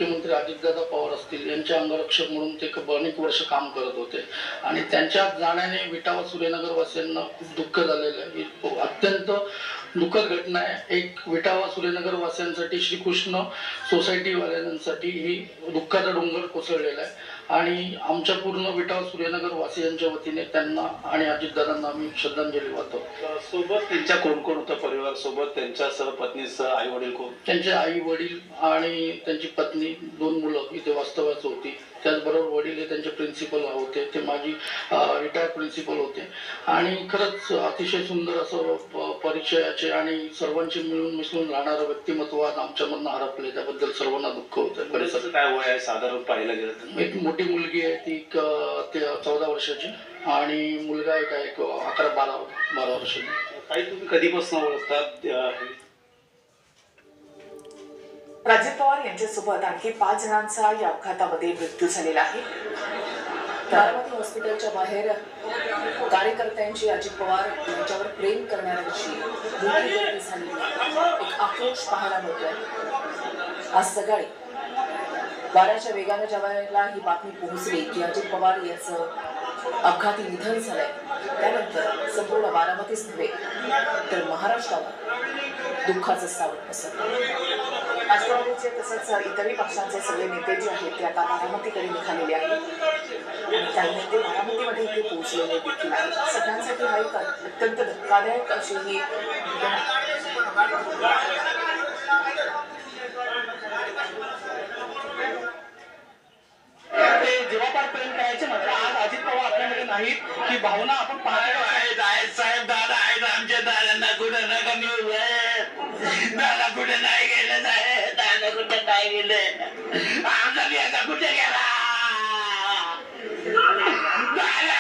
मुख्यमंत्री अजितदादा पवार असतील यांचे अंगरक्षक म्हणून ते अनेक वर्ष काम करत होते आणि त्यांच्या जाण्याने विटा व सूर्यनगर वासियांना खूप दुःख झालेलं आहे. ही अत्यंत दुःखद घटना आहे. एक विटा व सूर्यनगर वासियांसाठी, श्रीकृष्ण सोसायटी वाल्यांसाठी ही दुःखाचा डोंगर कोसळलेला आहे आणि आमच्या पूर्ण विटा व सूर्यनगर वासियांच्या वतीने त्यांना आणि अजितदादांना आम्ही श्रद्धांजली वाहतो. सोबत त्यांच्या कोण कोण होतं परिवार सोबत, त्यांच्यासह पत्नीसह, आई वडील कोण? त्यांचे आई वडील आणि त्यांची पत्नी, 2 मुलं इथे वास्तव्यास होती. त्याचबरोबर वडील हे त्यांचे प्रिन्सिपल होते, ते माझी रिटायर्ड प्रिन्सिपल होते आणि खरंच अतिशय सुंदर असं परिचयाचे आणि सर्वांचे मिळून मिसळून राहणारं व्यक्तिमत्व आज आमच्यामधनं हरपले. त्याबद्दल सर्वांना दुःख होतं. परिसर काय वय आहे साधारण पाहायला गेलं तर? एक मोठी मुलगी आहे, ती 14 वर्षाची आणि मुलगा एक आहे 11-12 वर्षाची. काही तुम्ही कधीपासून ओळखतात? अजित पवार यांच्यासोबत आणखी 5 जणांचा या अपघातामध्ये मृत्यू झालेला आहे. बारामती हॉस्पिटलच्या बाहेर कार्यकर्त्यांची अजित पवार यांच्यावर प्रेम करणाऱ्यांची मोठी गर्दी झाली. एक आक्रोश पाहायला मिळतोय. आज सकाळी 12च्या वेगानं जेव्हा ही बातमी पोहोचली की अजित पवार यांचं अपघाती निधन झालंय, त्यानंतर संपूर्ण बारामतीच नव्हे तर महाराष्ट्रावर दुःखाचं सावट पसरलं. राष्ट्रवादीचे तसंच इतरही पक्षांचे सगळे नेते जे आहेत ते आता बारामतीकडे निघालेले आहेत आणि काही नेते बारामतीमध्ये इथे पोहोचलेले देखील आहेत. सगळ्यांसाठी हा एक अत्यंत धक्कादायक अशी ही जीवापारपर्यंत करायचे मात्र आज अजित पवार आपल्यामध्ये नाहीत. की भावना आपण आहेत साहेब, दादा आहेत आमच्या. दादांना कुठं नका मिळू, दादा कुठे नाही गेले साहेब, दादा कुठे नाही गेले, आमचा बियाचा कुठे गेला दादा.